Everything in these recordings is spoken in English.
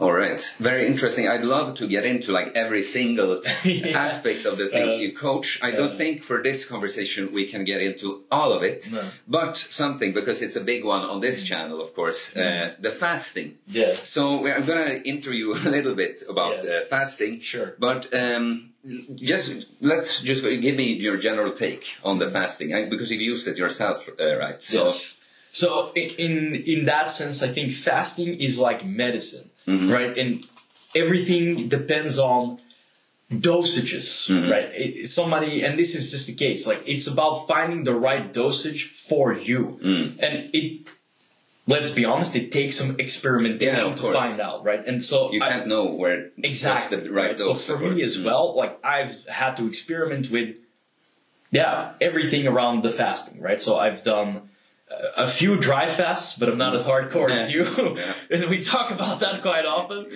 All right. Very interesting. I'd love to get into like every single aspect of the things you coach. I don't think for this conversation we can get into all of it, but something, because it's a big one on this channel, of course, the fasting. Yeah. So I'm going to interview a little bit about fasting. Sure. But let's just give me your general take on the fasting, because you've used it yourself, right? So, yes. So in that sense, I think fasting is like medicine, right? And everything depends on dosages, right? And this is just the case, like it's about finding the right dosage for you. And let's be honest, it takes some experimentation to find out, right? And so you can't know where exactly the right dose. So for me as well, like I've had to experiment with everything around the fasting, right? So I've done a few dry fasts, but I'm not as hardcore as you. And we talk about that quite often.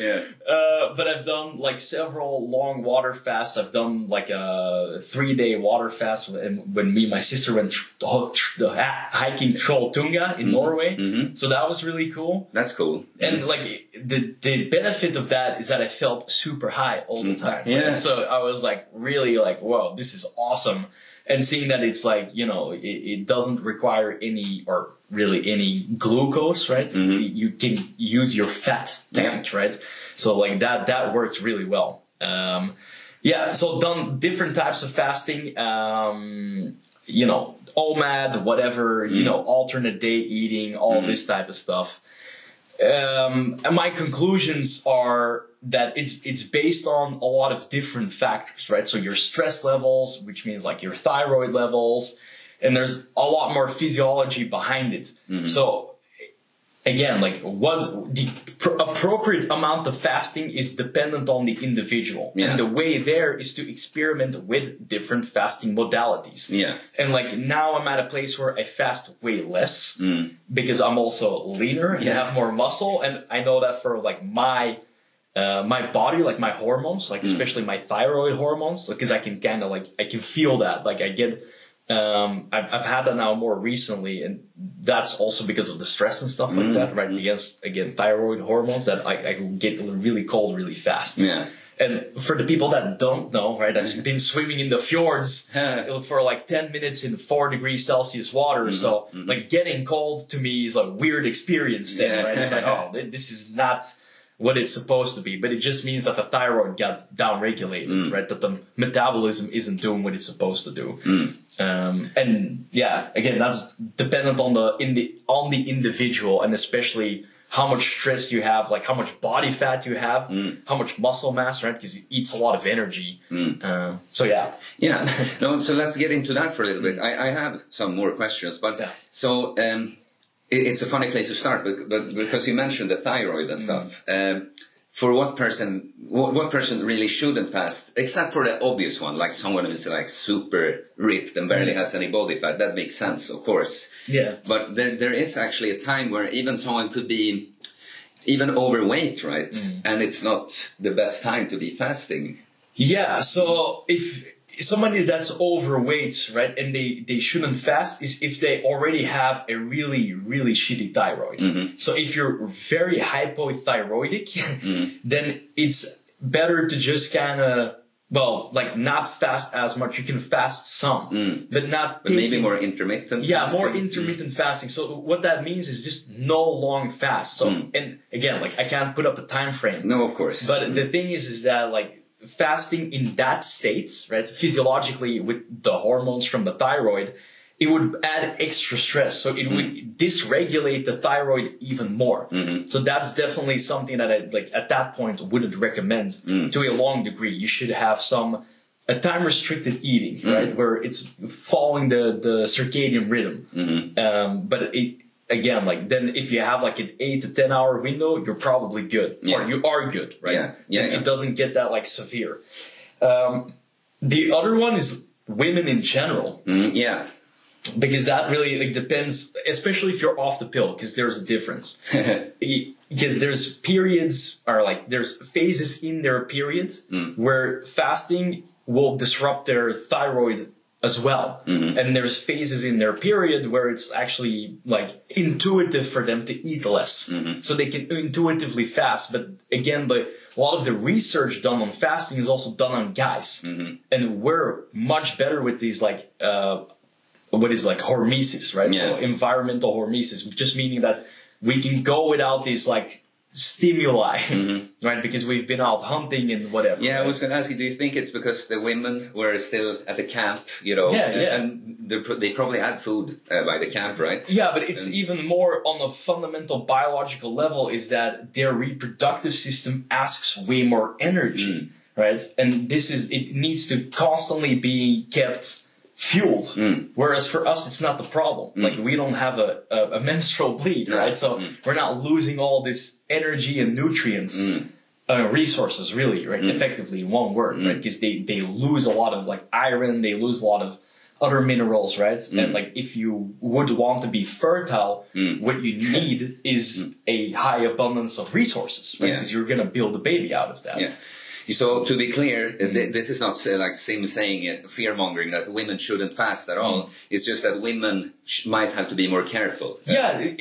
But I've done like several long water fasts. I've done like a 3-day water fast when me and my sister went hiking Trolltunga in Norway. So that was really cool. That's cool. And like the benefit of that is that I felt super high all the time. Yeah. Right? So I was like really like, whoa, this is awesome. And seeing that it's like, you know, it doesn't require any glucose, right? You can use your fat tank, right? So like that works really well. So done different types of fasting, you know, OMAD, whatever, you know, alternate day eating, all this type of stuff. And my conclusions are that it's based on a lot of different factors, right? So your stress levels, which means like your thyroid levels, and there's a lot more physiology behind it. So again, like what the appropriate amount of fasting is dependent on the individual. And the way there is to experiment with different fasting modalities. And like now I'm at a place where I fast way less because I'm also leaner and have more muscle. And I know that for like my body, like my hormones, like especially my thyroid hormones, because I can kind of like, I can feel that. Like I get, I've had that now more recently, and that's also because of the stress and stuff like that, right? Again, thyroid hormones that I get really cold really fast. And for the people that don't know, right, I've been swimming in the fjords for like 10 minutes in 4 degrees Celsius water. So like getting cold to me is a weird experience then, right? It's like, oh, this is not what it's supposed to be, but it just means that the thyroid got downregulated, right? That the metabolism isn't doing what it's supposed to do. And yeah, again, that's dependent on the individual, and especially how much stress you have, like how much body fat you have, how much muscle mass, right? Because it eats a lot of energy. So yeah. No, so let's get into that for a little bit. I have some more questions, but so it's a funny place to start, but because you mentioned the thyroid and stuff. For what person really shouldn't fast, except for the obvious one, like someone who's like super ripped and barely has any body fat. That makes sense, of course. But there is actually a time where even someone could be even overweight, right? And it's not the best time to be fasting. So if somebody that's overweight, right, and they shouldn't fast is if they already have a really, really shitty thyroid. So if you're very hypothyroidic, then it's better to just kind of, well, like not fast as much. You can fast some, but not take maybe more intermittent fasting. More intermittent fasting. So what that means is just no long fast. So, and again, like I can't put up a time frame. No, of course. But the thing is that like, fasting in that state, right, physiologically with the hormones from the thyroid, it would add extra stress. So it would dysregulate the thyroid even more. So that's definitely something that I, like, at that point wouldn't recommend to a long degree. You should have a time restricted eating, right, where it's following the circadian rhythm. But again, like then if you have like an 8 to 10 hour window, you're probably good, or you are good, right? It doesn't get that like severe. The other one is women in general. Because that really like depends, especially if you're off the pill, because there's a difference. Because there's periods, or like there's phases in their period where fasting will disrupt their thyroid as well. And there's phases in their period where it's actually like intuitive for them to eat less. So they can intuitively fast. But again, a lot of the research done on fasting is also done on guys. And we're much better with these like, what is like hormesis, right? So environmental hormesis, just meaning that we can go without these like stimuli, right? Because we've been out hunting and whatever. Yeah, right? I was going to ask you, do you think it's because the women were still at the camp, you know, and they probably had food by the camp, right? Yeah, but it's even more on a fundamental biological level is that their reproductive system asks way more energy, right? And it needs to constantly be kept fueled, whereas for us it's not the problem. Like we don't have a menstrual bleed, right? So we're not losing all this energy and nutrients, resources, really, right? Effectively, in one word, right? Because they lose a lot of like iron, they lose a lot of other minerals, right? And like if you would want to be fertile, what you need is a high abundance of resources, right? Because you're gonna build a baby out of that. Yeah. So to be clear, this is not like Sim saying fear-mongering that women shouldn't fast at all. It's just that women might have to be more careful. Yeah,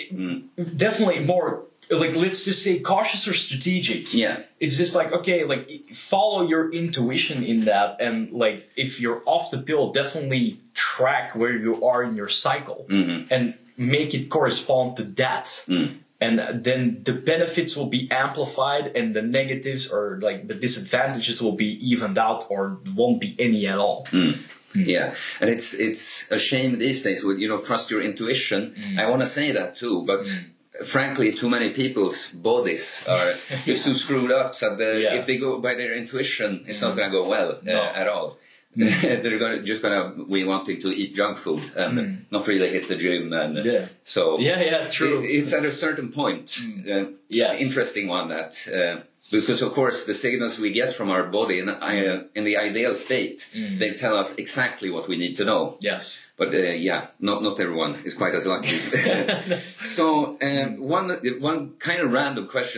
definitely more, like let's just say cautious or strategic. Yeah. It's just like, okay, like follow your intuition in that, and like if you're off the pill, definitely track where you are in your cycle and make it correspond to that. And then the benefits will be amplified and the negatives or like the disadvantages will be evened out or won't be any at all. Yeah, and it's a shame these days with, trust your intuition. I want to say that too, but frankly, too many people's bodies are just too screwed up. So if they go by their intuition, it's not going to go well at all. They're just gonna be wanting to eat junk food and not really hit the gym, and so true. It's at a certain point. Interesting one that because of course the signals we get from our body in the ideal state, they tell us exactly what we need to know. Yes, but not everyone is quite as lucky. So one kind of random question.